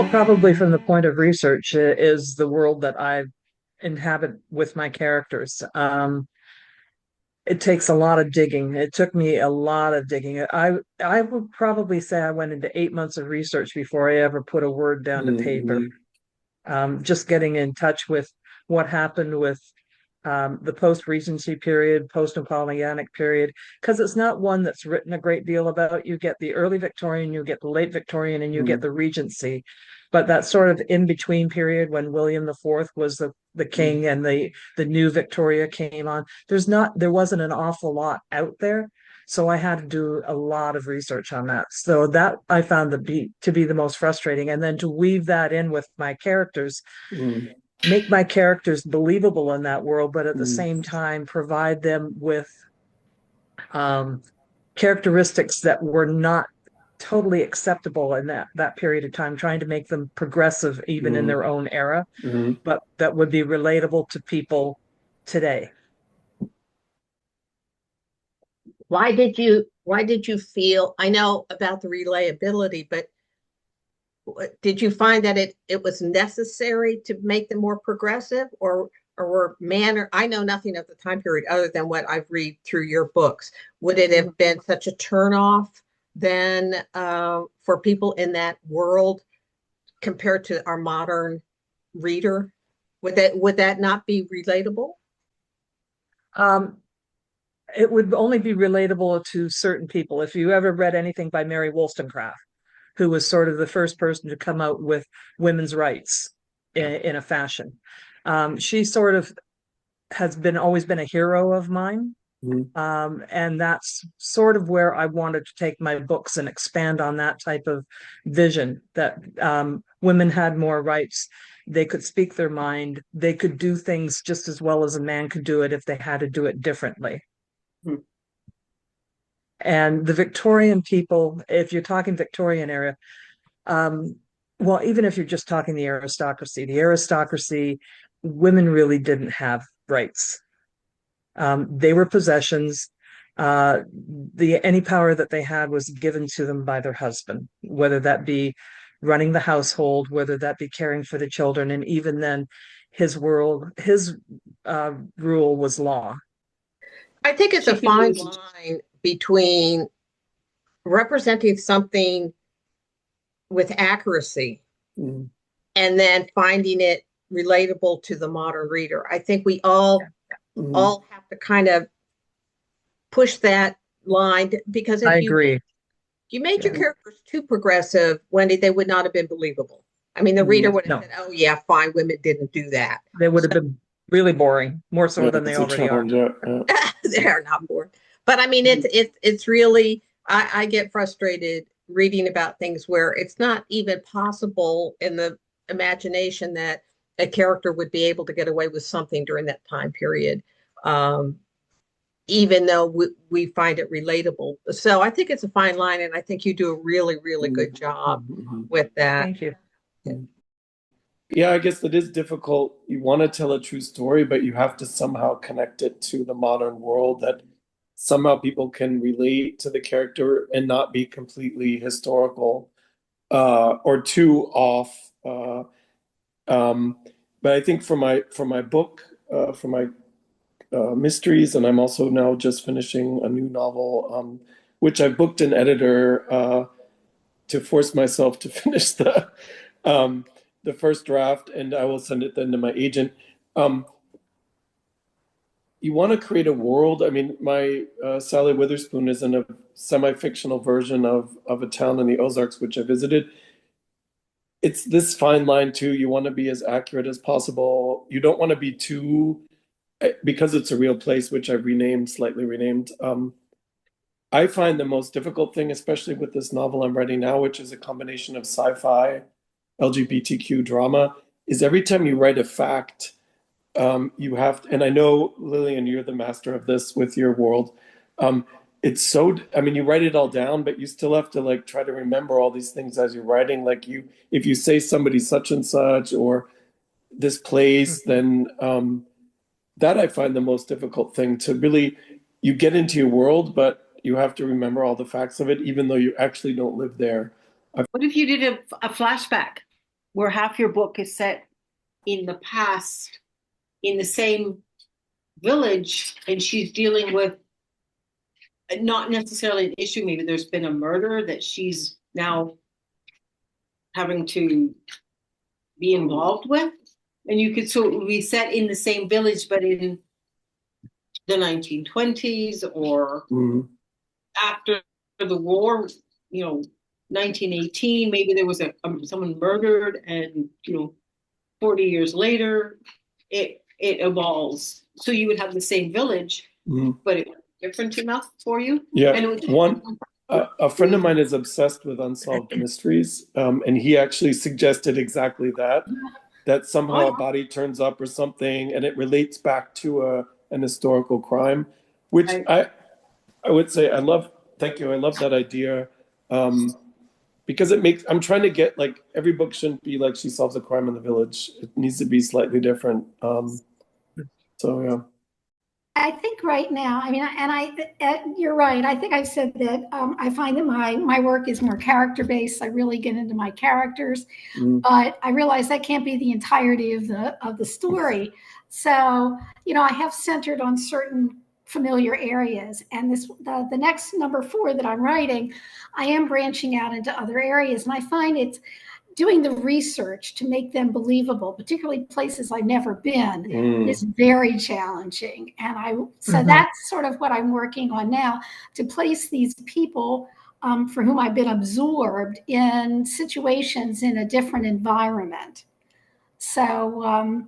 Well, probably from the point of research is the world that I inhabit with my characters. It takes a lot of digging. It took me a lot of digging. I would probably say I went into 8 months of research before I ever put a word down to paper. Mm-hmm. Just getting in touch with what happened with the post-Regency period, post-Napoleonic period, because it's not one that's written a great deal about. You get the early Victorian, you get the late Victorian, and you get Mm-hmm. the Regency. But that sort of in-between period when William the Fourth was the king and the new Victoria came on, there wasn't an awful lot out there. So I had to do a lot of research on that. So that I found to be the most frustrating. And then to weave that in with my characters, Mm-hmm. make my characters believable in that world, but at the Mm-hmm. same time provide them with um, characteristics that were not totally acceptable in that period of time, trying to make them progressive even in their own era, Mm-hmm. but that would be relatable to people today. Why did you feel, I know about the relayability, but did you find that it was necessary to make them more progressive, or were manner, I know nothing of the time period other than what I've read through your books. Would it have been such a turnoff then for people in that world compared to our modern reader? Would that not be relatable? Um, it would only be relatable to certain people. If you ever read anything by Mary Wollstonecraft, who was sort of the first person to come out with women's rights in a fashion, she sort of has been always been a hero of mine. And that's sort of where I wanted to take my books and expand on that type of vision that women had more rights. They could speak their mind. They could do things just as well as a man could do it if they had to do it differently. Mm-hmm. And the Victorian people, if you're talking Victorian era, um, well, even if you're just talking the aristocracy, women really didn't have rights. They were possessions. Any power that they had was given to them by their husband, whether that be running the household, whether that be caring for the children, and even then, his rule was law. I think it's a She could fine use. line between representing something with accuracy Mm-hmm. and then finding it relatable to the modern reader. I think we Mm-hmm. all have to kind of push that line, because I if agree. you made your Yeah. characters too progressive, Wendy, they would not have been believable. I mean, the reader Mm-hmm. would have No, said, "Oh yeah, fine, women didn't do that." they would have So been really boring, more so Yeah, than they it's a already are. challenge. Yeah, yeah. they're not bored. But I mean, it's really, I get frustrated reading about things where it's not even possible in the imagination that a character would be able to get away with something during that time period. Um, Even though we find it relatable. So I think it's a fine line, and I think you do a really, really good job Mm-hmm. with that. Thank you. Mm-hmm. Yeah, I guess that is difficult. You want to tell a true story, but you have to somehow connect it to the modern world that somehow people can relate to the character and not be completely historical or too off. Um, but I think for my book, for my mysteries, and I'm also now just finishing a new novel, which I booked an editor to force myself to finish um, the first draft, and I will send it then to my agent. Um, you want to create a world. I mean, my Sally Witherspoon is in a semi-fictional version of a town in the Ozarks, which I visited. It's this fine line too. You want to be as accurate as possible. You don't want to be too, because it's a real place, which I've renamed, slightly renamed. I find the most difficult thing, especially with this novel I'm writing now, which is a combination of sci-fi, LGBTQ drama, is every time you write a fact, you have to, and I know Lillian, you're the master of this with your world. Um, it's so, I mean, you write it all down, but you still have to like try to remember all these things as you're writing. Like if you say somebody such and such or this place, Mhm. then that I find the most difficult thing to really, you get into your world, but you have to remember all the facts of it, even though you actually don't live there. What if you did a flashback? where half your book is set in the past in the same village, and she's dealing with not necessarily an issue. Maybe there's been a murder that she's now having to be involved with. And you could sort of be set in the same village, but in the 1920s or after the war, 1918, maybe there was someone murdered, and 40 years later, it evolves. So you would have the same village, but it was different enough for you. Yeah, and a friend of mine is obsessed with unsolved mysteries, and he actually suggested exactly that somehow a body turns up or something, and it relates back to an historical crime, which I would say thank you, I love that idea, because I'm trying to get, like, every book shouldn't be like she solves a crime in the village. It needs to be slightly different. So yeah. I think right now, you're right. I think I've said that I find that my work is more character based. I really get into my characters, but I realize that can't be the entirety of the story. So, I have centered on certain familiar areas, and the next number 4 that I'm writing, I am branching out into other areas, and I find it's doing the research to make them believable, particularly places I've never been, is very challenging. And so that's sort of what I'm working on now, to place these people for whom I've been absorbed in situations in a different environment. So,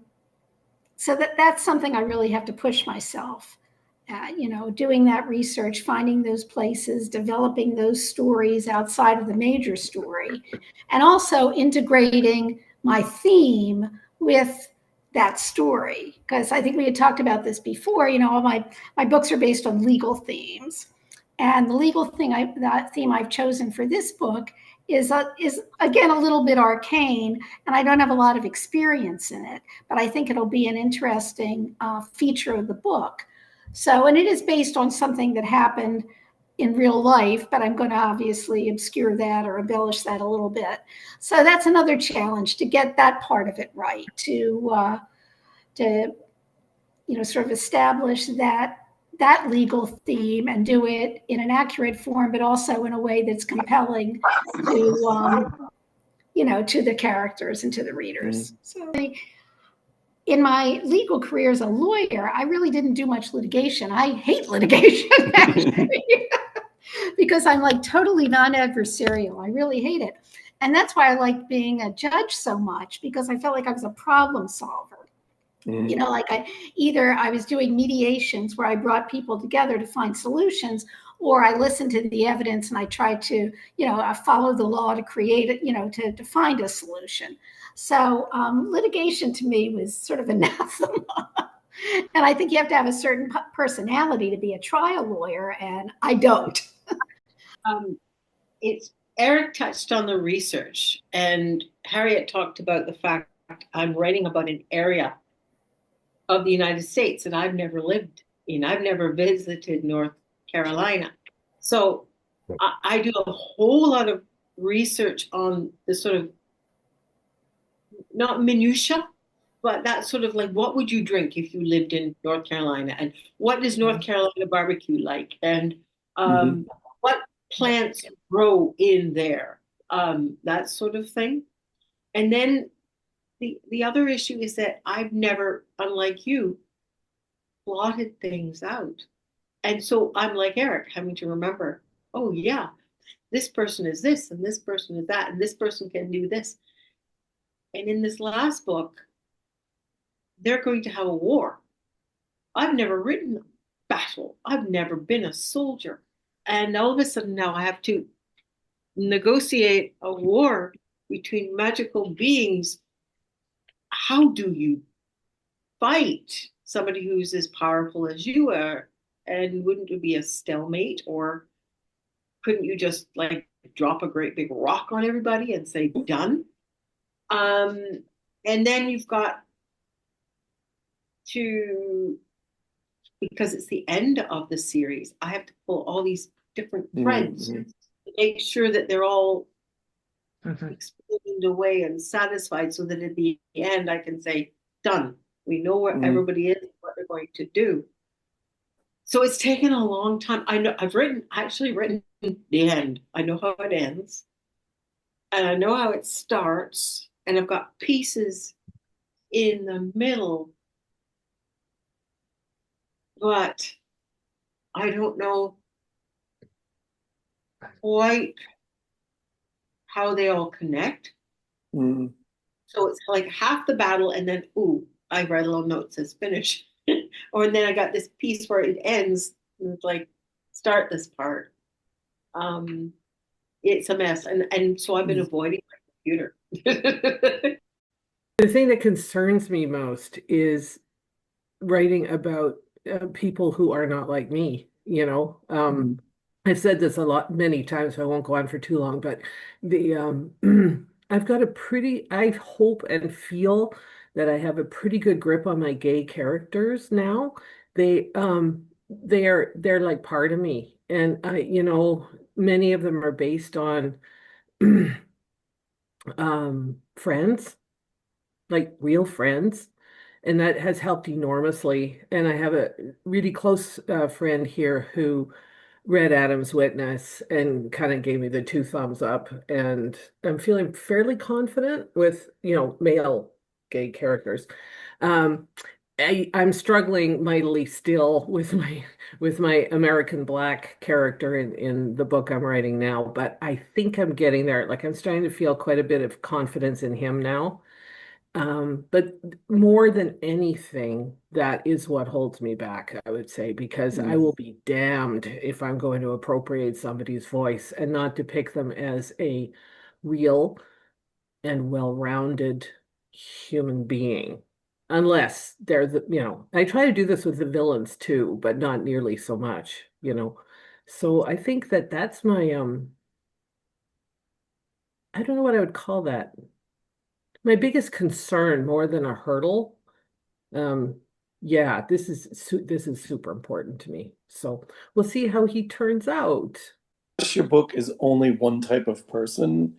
that's something I really have to push myself at, doing that research, finding those places, developing those stories outside of the major story, and also integrating my theme with that story. Because I think we had talked about this before, all my books are based on legal themes. And the legal that theme I've chosen for this book is again a little bit arcane, and I don't have a lot of experience in it, but I think it'll be an interesting feature of the book. So, and it is based on something that happened in real life, but I'm going to obviously obscure that or embellish that a little bit. So that's another challenge, to get that part of it right, to sort of establish that legal theme and do it in an accurate form, but also in a way that's compelling to the characters and to the readers. So in my legal career as a lawyer, I really didn't do much litigation. I hate litigation, actually, because I'm like totally non-adversarial. I really hate it. And that's why I like being a judge so much, because I felt like I was a problem solver. Like I was doing mediations where I brought people together to find solutions, or I listened to the evidence and I tried to, I follow the law to create it, to find a solution. So litigation to me was sort of anathema. And I think you have to have a certain personality to be a trial lawyer, and I don't. Eric touched on the research, and Harriet talked about the fact I'm writing about an area of the United States that I've never lived in. I've never visited North Carolina. So I do a whole lot of research on the sort of, not minutia, but that sort of like, what would you drink if you lived in North Carolina? And what is North Carolina barbecue like? And what plants grow in there? That sort of thing. And then the other issue is that I've never, unlike you, plotted things out. And so I'm like Eric, having to remember, oh yeah, this person is this, and this person is that, and this person can do this. And in this last book, they're going to have a war. I've never written a battle. I've never been a soldier. And all of a sudden now I have to negotiate a war between magical beings. How do you fight somebody who's as powerful as you are? And wouldn't it be a stalemate? Or couldn't you just like drop a great big rock on everybody and say done? And then you've got to, because it's the end of the series, I have to pull all these different threads to make sure that they're all Mhm. explained away and satisfied so that at the end I can say, done. We know where Mm. everybody is, what they're going to do. So it's taken a long time. I know actually written the end. I know how it ends and I know how it starts, and I've got pieces in the middle, but I don't know quite how they all connect. Mm. So it's like half the battle, and then ooh, I write a little note that says finish, or then I got this piece where it ends. And it's like start this part. Um, it's a mess, and so I've been avoiding my computer. The thing that concerns me most is writing about people who are not like me, you know. Mm. I've said this a lot, many times, so I won't go on for too long, but the I've got a pretty, I hope and feel that I have a pretty good grip on my gay characters now. They're like part of me. And many of them are based on friends, like real friends, and that has helped enormously. And I have a really close friend here who read Adam's Witness and kind of gave me the two thumbs up. And I'm feeling fairly confident with, male gay characters. Um, I'm struggling mightily still with my American Black character in the book I'm writing now, but I think I'm getting there. Like I'm starting to feel quite a bit of confidence in him now. But more than anything, that is what holds me back, I would say, because I Mm. will be damned if I'm going to appropriate somebody's voice and not depict them as a real and well-rounded human being. Unless they're I try to do this with the villains too, but not nearly so much. So I think that that's my I don't know what I would call that. My biggest concern more than a hurdle. Um, yeah, this is super important to me. So we'll see how he turns out. Unless your book is only one type of person,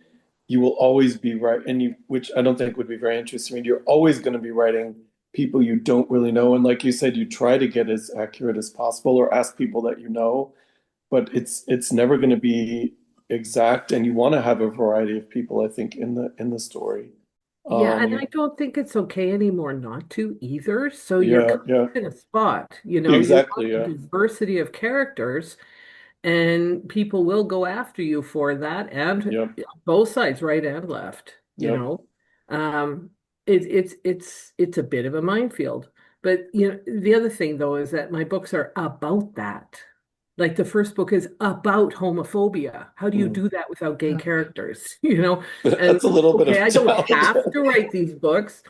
you will always be right, and which I don't think would be very interesting. You're always going to be writing people you don't really know, and like you said, you try to get as accurate as possible or ask people that you know, but it's never going to be exact, and you want to have a variety of people, I think, in the story. Yeah, and I Um, don't think it's okay anymore not to either. So you're yeah, kind yeah, of in a spot, you exactly, want a yeah, diversity of characters, and people will go after you for that, and yep, both sides, right and left, you yep. know. Um, it's a bit of a minefield. But the other thing though is that my books are about that. Like the first book is about homophobia. How do you Mm. do that without gay Yeah. characters? And That's a little bit of okay, a I don't challenge. have to write these books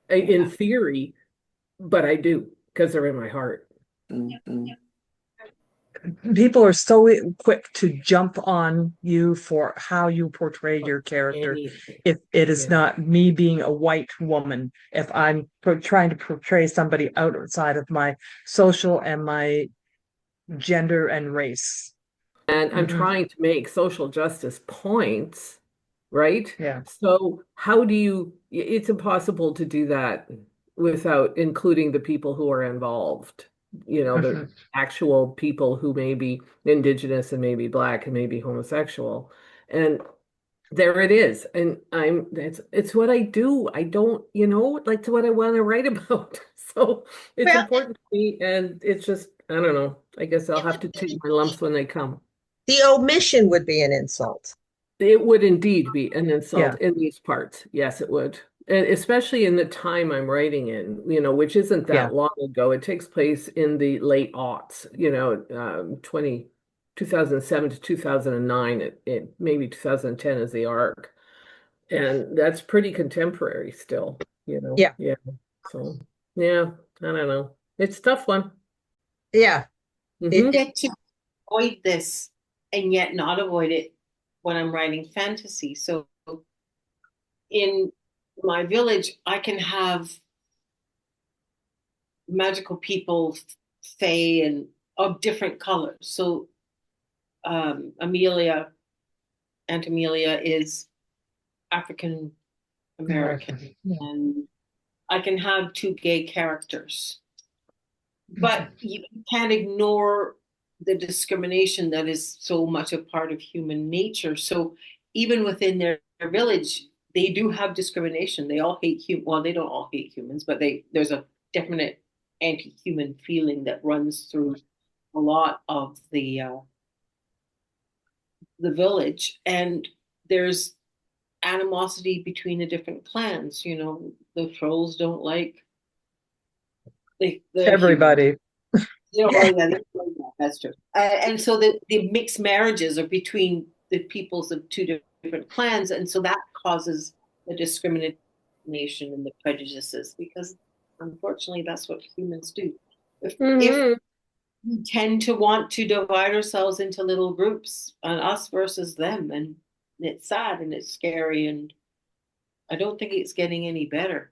in theory, but I do because they're in my heart. Mm, mm, People are so quick to jump on you for how you portray your character. Anything. If it is Yeah. not me being a white woman, if I'm trying to portray somebody outside of my social and my gender and race. And I'm Mhm. trying to make social justice points, right? Yeah. So how do it's impossible to do that without including the people who are involved, the Mhm. actual people who may be indigenous and maybe black and maybe homosexual. And there it is. And it's what I do. I don't, like it's what I want to write about. So it's Well, important to me, and it's just, I don't know. I guess I'll it have would to take be my lumps when they come. the omission would be an insult. It would indeed be an insult Yeah. in these parts. Yes, it would. And especially in the time I'm writing in, which isn't Yeah. that long ago. It takes place in the late aughts, 2007 to 2009, it maybe 2010 is the arc. And that's pretty contemporary still, Yeah. Yeah. So, yeah, I don't know. It's a tough one. Yeah. Hmm. It, I it get to avoid this and yet not avoid it when I'm writing fantasy. So in my village, I can have magical people, fae, and of different colors. So Amelia, Aunt Amelia is African American, Yeah. and I can have two gay characters. But you can't ignore the discrimination that is so much a part of human nature. So even within their village, they do have discrimination. They all hate well, they don't all hate humans, but there's a definite anti-human feeling that runs through a lot of the village. And there's animosity between the different clans. You know, the trolls don't like the humans. Everybody. You know, oh yeah, that's true. And so the mixed marriages are between the peoples of two different clans, and so that causes the discrimination and the prejudices, because unfortunately that's what humans do. If we tend to want to divide ourselves into little groups, on us versus them, and it's sad and it's scary, and I don't think it's getting any better.